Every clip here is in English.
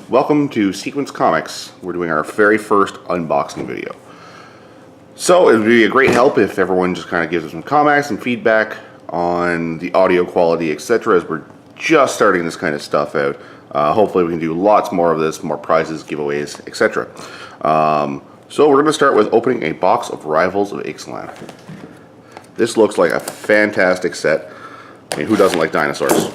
Welcome to Sequence Comics. We're doing our very first unboxing video. So it would be a great help if everyone just kind of gives us some comments and feedback on the audio quality, etc. as we're just starting this kind of stuff out. Hopefully we can do lots more of this, more prizes, giveaways, etc. So we're going to start with opening a box of Rivals of Ixalan. This looks like a fantastic set. I mean, who doesn't like dinosaurs?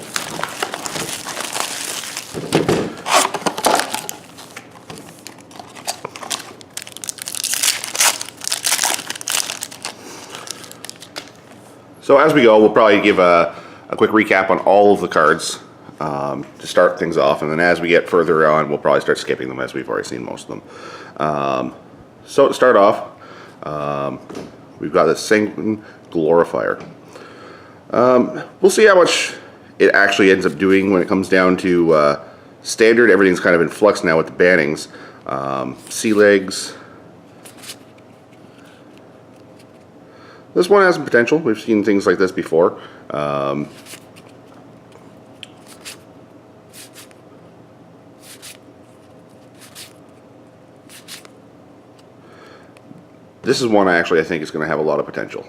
So as we go, we'll probably give a quick recap on all of the cards to start things off, and then as we get further on, we'll probably start skipping them as we've already seen most of them. So to start off, we've got the Sanguine Glorifier. We'll see how much it actually ends up doing when it comes down to standard. Everything's kind of in flux now with the bannings. Sea legs. This one has some potential. We've seen things like this before. This is one I think is going to have a lot of potential.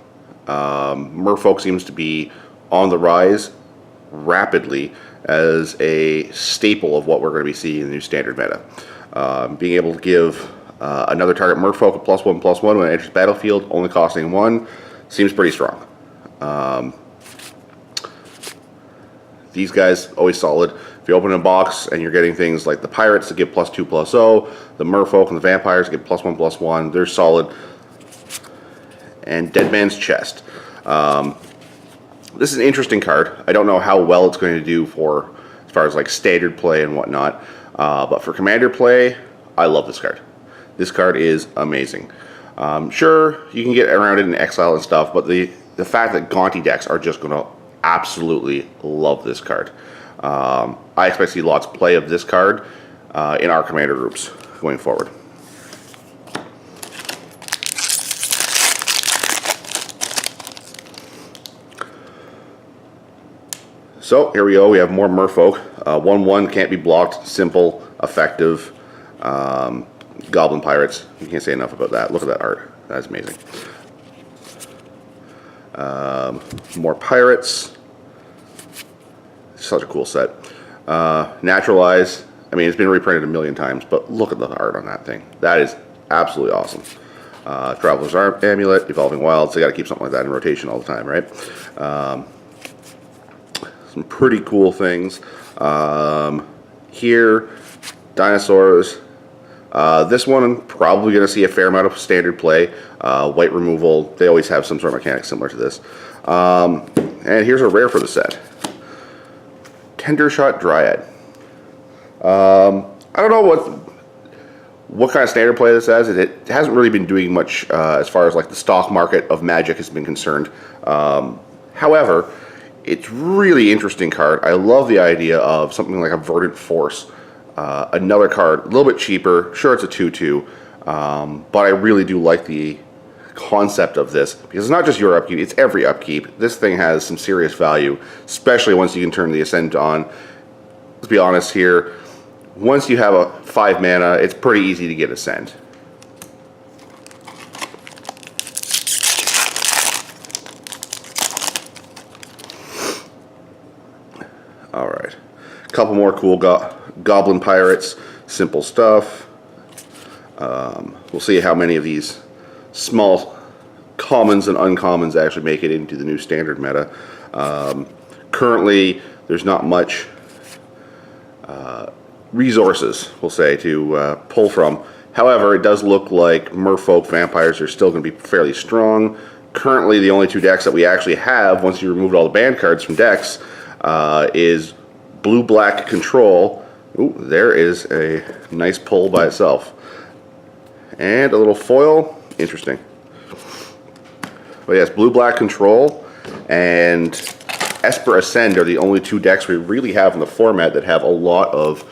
Merfolk seems to be on the rise rapidly as a staple of what we're going to be seeing in the new standard meta. Being able to give another target Merfolk a +1/+1 when it enters battlefield, only costing 1, seems pretty strong. These guys, always solid. If you open a box and you're getting things like the pirates that give +2/+0, the Merfolk and the vampires give +1/+1, they're solid. And Dead Man's Chest. This is an interesting card. I don't know how well it's going to do for as far as like standard play and whatnot, but for commander play, I love this card. This card is amazing. Sure, you can get around it in Exile and stuff, but the fact that Gaunty decks are just going to absolutely love this card. I expect to see lots of play of this card in our commander groups going forward. So here we go, we have more Merfolk. 1/1 can't be blocked, simple, effective. Goblin Pirates, you can't say enough about that. Look at that art, that's amazing. More Pirates, such a cool set. Naturalize, I mean it's been reprinted a million times, but look at the art on that thing. That is absolutely awesome. Traveler's Amulet, Evolving Wilds, they got to keep something like that in rotation all the time, right? Some pretty cool things. Here, dinosaurs. This one, I'm probably going to see a fair amount of standard play. White removal, they always have some sort of mechanic similar to this. And here's a rare for the set. Tendershot Dryad. I don't know what kind of standard play this has. It hasn't really been doing much as far as like the stock market of Magic has been concerned. However, it's really interesting card. I love the idea of something like a Verdant Force. Another card, a little bit cheaper. Sure, it's a 2/2, but I really do like the concept of this because it's not just your upkeep, it's every upkeep. This thing has some serious value, especially once you can turn the Ascend on. Let's be honest here, once you have a 5 mana, it's pretty easy to get Ascend. Alright, a couple more cool Goblin Pirates, simple stuff. We'll see how many of these small commons and uncommons actually make it into the new standard meta. Currently, there's not much resources, we'll say, to pull from. However, it does look like Merfolk Vampires are still going to be fairly strong. Currently, the only 2 decks that we actually have, once you removed all the banned cards from decks, is Blue-Black Control. Ooh, there is a nice pull by itself. And a little foil. Interesting. But yes, Blue-Black Control and Esper Ascend are the only 2 decks we really have in the format that have a lot of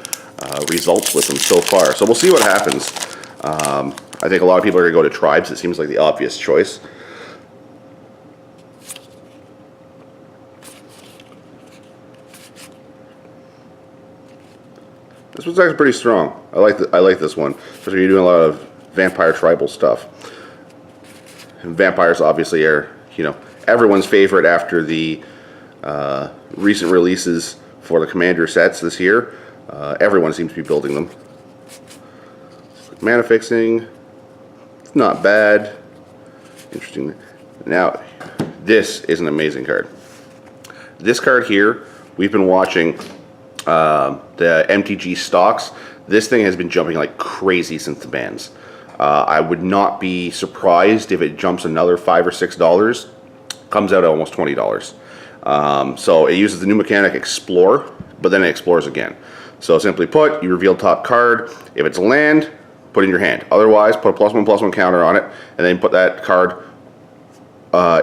results with them so far. So we'll see what happens. I think a lot of people are going to go to Tribes. It seems like the obvious choice. This one's actually pretty strong. I like this one, especially if you're doing a lot of vampire tribal stuff. And vampires obviously are, you know, everyone's favorite after the recent releases for the Commander sets this year. Everyone seems to be building them. Mana fixing, it's not bad. Interesting. Now, this is an amazing card. This card here, we've been watching the MTG stocks. This thing has been jumping like crazy since the bans. I would not be surprised if it jumps another $5 or $6. Comes out at almost $20. So it uses the new mechanic Explore, but then it explores again. So simply put, you reveal top card. If it's a land, put it in your hand. Otherwise, put a +1/+1 counter on it, and then put that card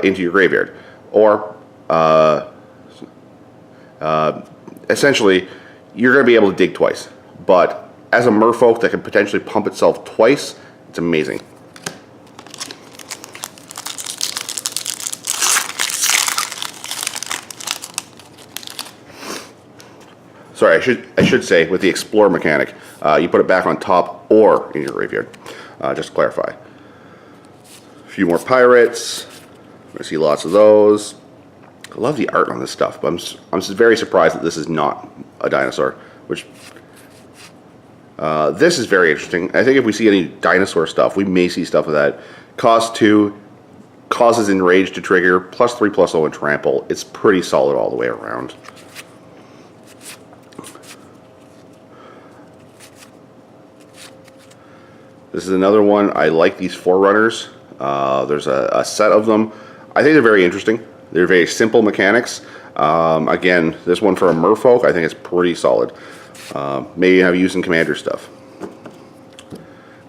into your graveyard. Or essentially, you're going to be able to dig twice. But as a merfolk that can potentially pump itself twice, it's amazing. Sorry, I should say with the Explore mechanic, you put it back on top or in your graveyard. Just to clarify. A few more pirates. I see lots of those. I love the art on this stuff, but I'm just very surprised that this is not a dinosaur. Which this is very interesting. I think if we see any dinosaur stuff, we may see stuff of that. Cost 2, causes enrage to trigger, +3/+0 and trample. It's pretty solid all the way around. This is another one. I like these Forerunners. There's a set of them. I think they're very interesting. They're very simple mechanics. Again, this one for a merfolk, I think it's pretty solid. Maybe have used in Commander stuff.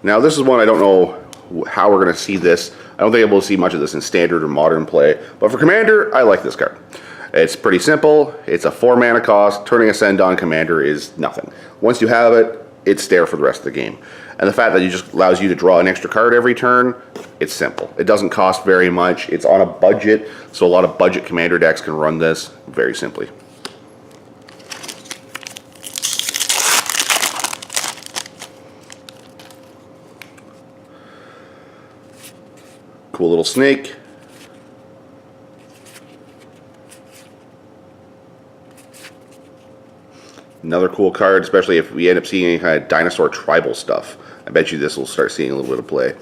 Now this is one I don't know how we're going to see this. I don't think we'll see much of this in Standard or Modern play. But for Commander, I like this card. It's pretty simple. It's a 4 mana cost. Turning Ascend on Commander is nothing. Once you have it, it's there for the rest of the game. And the fact that it just allows you to draw an extra card every turn, it's simple. It doesn't cost very much. It's on a budget, so a lot of budget Commander decks can run this very simply. Cool little snake. Another cool card, especially if we end up seeing any kind of dinosaur tribal stuff. I bet you this will start seeing a little bit of play.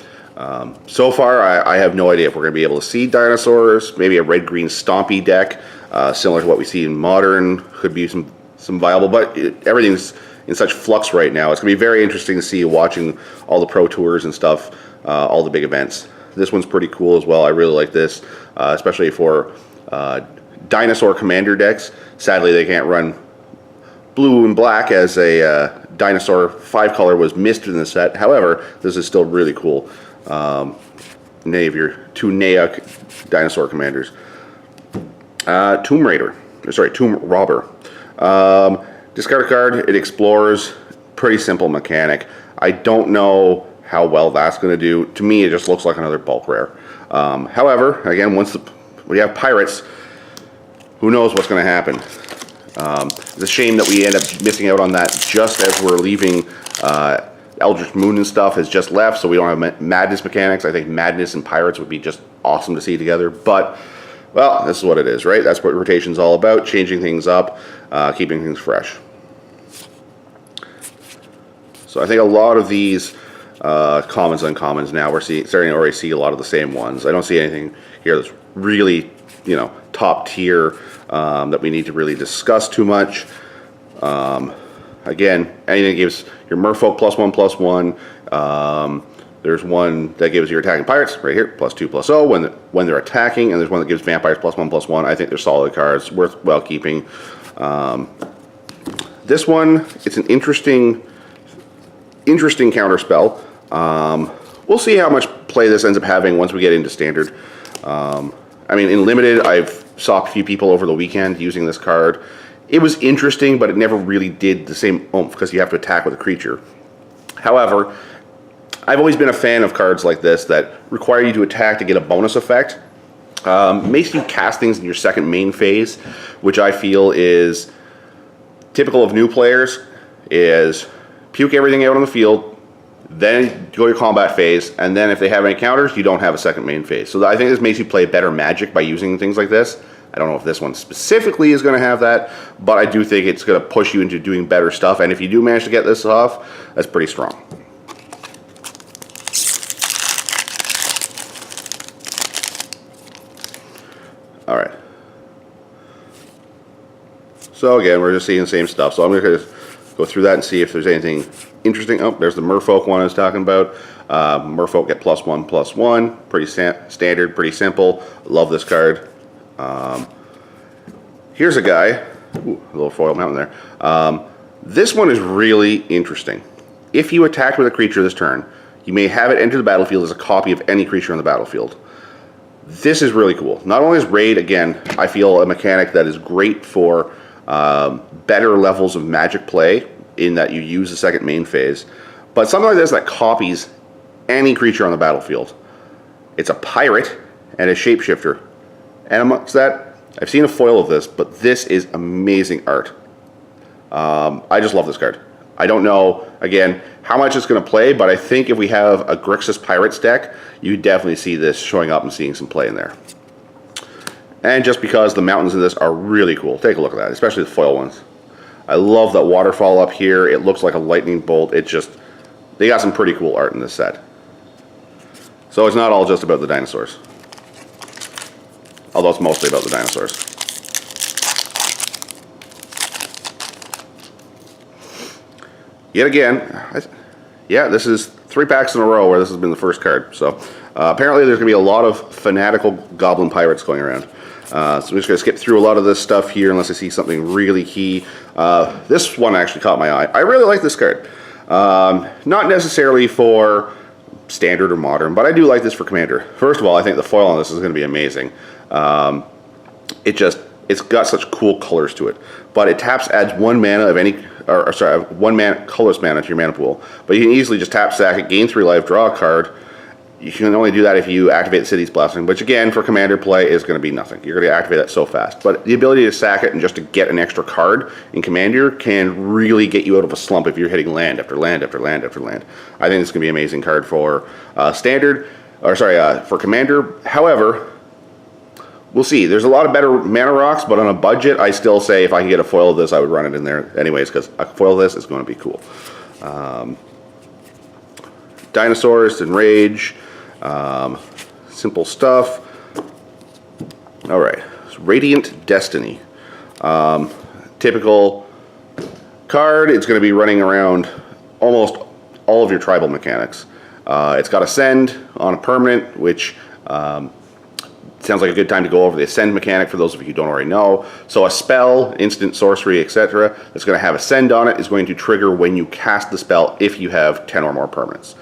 So far, I have no idea if we're going to be able to see dinosaurs. Maybe a red-green stompy deck, similar to what we see in Modern, could be some viable. But everything's in such flux right now. It's going to be very interesting to see watching all the Pro Tours and stuff, all the big events. This one's pretty cool as well. I really like this, especially for dinosaur commander decks. Sadly, they can't run blue and black as a dinosaur 5-color was missed in the set. However, this is still really cool. Any of your 2 Naic dinosaur commanders. Tomb Robber. Discard a card, it explores. Pretty simple mechanic. I don't know how well that's going to do. To me, it just looks like another bulk rare. However, again, once we have pirates, who knows what's going to happen. It's a shame that we end up missing out on that just as we're leaving. Eldritch Moon and stuff has just left, so we don't have Madness mechanics. I think Madness and Pirates would be just awesome to see together. But, well, this is what it is, right? That's what rotation's all about, changing things up, keeping things fresh. So I think a lot of these commons and uncommons now, we're starting to already see a lot of the same ones. I don't see anything here that's really, you know, top tier that we need to really discuss too much. Again, anything that gives your merfolk +1/+1. There's one that gives your attacking pirates right here +2/+0 when they're attacking, and there's one that gives vampires +1/+1. I think they're solid cards, worthwhile keeping. This one, it's an interesting counter spell. We'll see how much play this ends up having once we get into Standard. I mean, in Limited, I've saw a few people over the weekend using this card. It was interesting, but it never really did the same oomph because you have to attack with a creature. However, I've always been a fan of cards like this that require you to attack to get a bonus effect. Makes you cast things in your second main phase, which I feel is typical of new players. is puke everything out on the field, then go your combat phase, and then if they have any counters, you don't have a second main phase. So I think this makes you play better Magic by using things like this. I don't know if this one specifically is going to have that, but I do think it's going to push you into doing better stuff, and if you do manage to get this off, that's pretty strong. All right. So again, we're just seeing the same stuff. So I'm going to go through that and see if there's anything interesting. Oh, there's the Merfolk one I was talking about. Merfolk get +1/+1. Pretty standard, pretty simple. Love this card. Here's a guy. Ooh, a little foil mountain there. This one is really interesting. If you attack with a creature this turn, you may have it enter the battlefield as a copy of any creature on the battlefield. This is really cool. Not only is Raid, again, I feel a mechanic that is great for better levels of Magic play in that you use the second main phase, but something like this that copies any creature on the battlefield. It's a pirate and a shapeshifter. And amongst that, I've seen a foil of this, but this is amazing art. I just love this card. I don't know, again, how much it's going to play, but I think if we have a Grixis Pirates deck, you definitely see this showing up and seeing some play in there. And just because the mountains in this are really cool. Take a look at that, especially the foil ones. I love that waterfall up here. It looks like a lightning bolt. It just, they got some pretty cool art in this set. So it's not all just about the dinosaurs. Although it's mostly about the dinosaurs. Yet again, yeah, this is 3 packs in a row where this has been the first card. So apparently there's going to be a lot of fanatical goblin pirates going around. So I'm just going to skip through a lot of this stuff here unless I see something really key. This one actually caught my eye. I really like this card. Not necessarily for standard or modern, but I do like this for Commander. First of all, I think the foil on this is going to be amazing. It's got such cool colors to it. But it adds 1 mana of any, or sorry, 1 mana, colorless mana to your mana pool. But you can easily just tap sack it, gain 3 life, draw a card. You can only do that if you activate City's Blessing, which again, for Commander play, is going to be nothing. You're going to activate that so fast. But the ability to sack it and just to get an extra card in Commander can really get you out of a slump if you're hitting land after land after land after land. I think it's going to be an amazing card for Standard, or sorry, for Commander. However, we'll see. There's a lot of better mana rocks, but on a budget, I still say if I can get a foil of this, I would run it in there anyways, because a foil of this is going to be cool. Dinosaurs and Rage. Simple stuff. Alright, so Radiant Destiny. Typical card. It's going to be running around almost all of your tribal mechanics. It's got Ascend on a permanent, which sounds like a good time to go over the Ascend mechanic for those of you who don't already know. So a spell, instant sorcery, etc. that's going to have Ascend on it is going to trigger when you cast the spell if you have 10 or more permanents.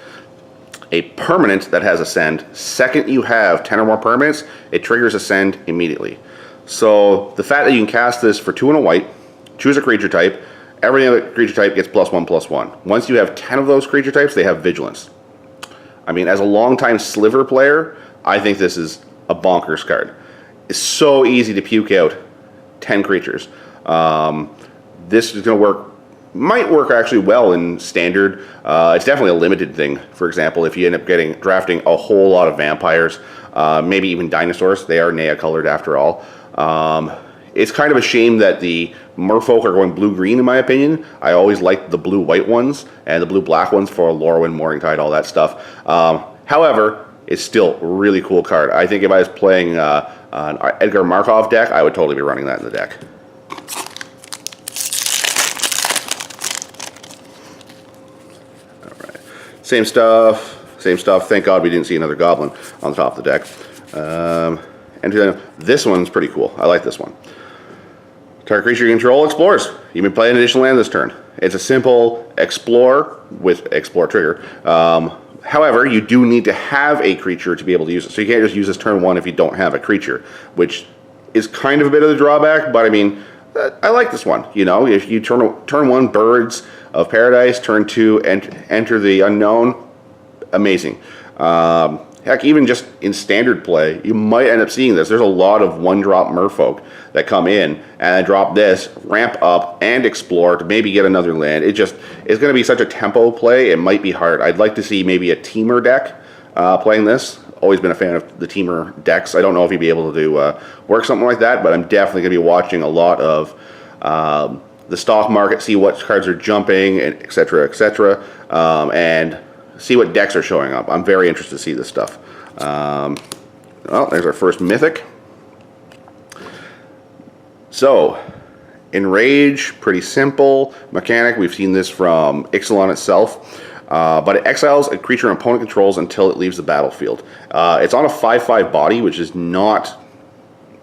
A permanent that has Ascend, second you have 10 or more permanents, it triggers Ascend immediately. So the fact that you can cast this for 2 and a white, choose a creature type, every other creature type gets +1/+1. Once you have 10 of those creature types, they have Vigilance. I mean, as a longtime Sliver player, I think this is a bonkers card. It's so easy to puke out 10 creatures. This is going to work, might work actually well in Standard. It's definitely a limited thing. For example, if you end up drafting a whole lot of vampires, maybe even dinosaurs, they are Nea colored after all. It's kind of a shame that the Merfolk are going blue-green in my opinion. I always liked the blue-white ones and the blue-black ones for Lorwyn, Morningtide, all that stuff. However, it's still a really cool card. I think if I was playing an Edgar Markov deck, I would totally be running that in the deck. Alright. Same stuff. Thank God we didn't see another goblin on the top of the deck. And this one's pretty cool. I like this one. Target creature you control explores. You may play an additional land this turn. It's a simple explore with explore trigger. However, you do need to have a creature to be able to use it. So you can't just use this turn 1 if you don't have a creature, which is kind of a bit of the drawback, but I mean, I like this one. You know, if you turn 1 Birds of Paradise, turn 2 enter the Unknown, amazing. Heck, even just in standard play, you might end up seeing this. There's a lot of one-drop merfolk that come in and then drop this, ramp up, and explore to maybe get another land. It's going to be such a tempo play, it might be hard. I'd like to see maybe a teamer deck playing this. Always been a fan of the teamer decks. I don't know if you'd be able to do work something like that, but I'm definitely going to be watching a lot of the stock market, see what cards are jumping, and et cetera, and see what decks are showing up. I'm very interested to see this stuff. Well, there's our first mythic. So, Enrage, pretty simple mechanic. We've seen this from Ixalan itself. But it exiles a creature an opponent controls until it leaves the battlefield. It's on a 5/5 body, which is not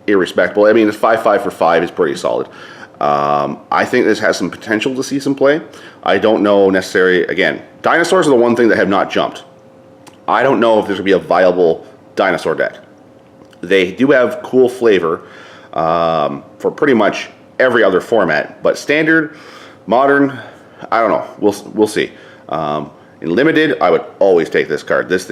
irrespectable. I mean, it's 5/5 for 5 is pretty solid. I think this has some potential to see some play. I don't know necessarily, again, dinosaurs are the one thing that have not jumped. I don't know if there's going to be a viable dinosaur deck. They do have cool flavor for pretty much every other format, but standard, modern, I don't know. We'll see. In limited, I would always take this card. This thing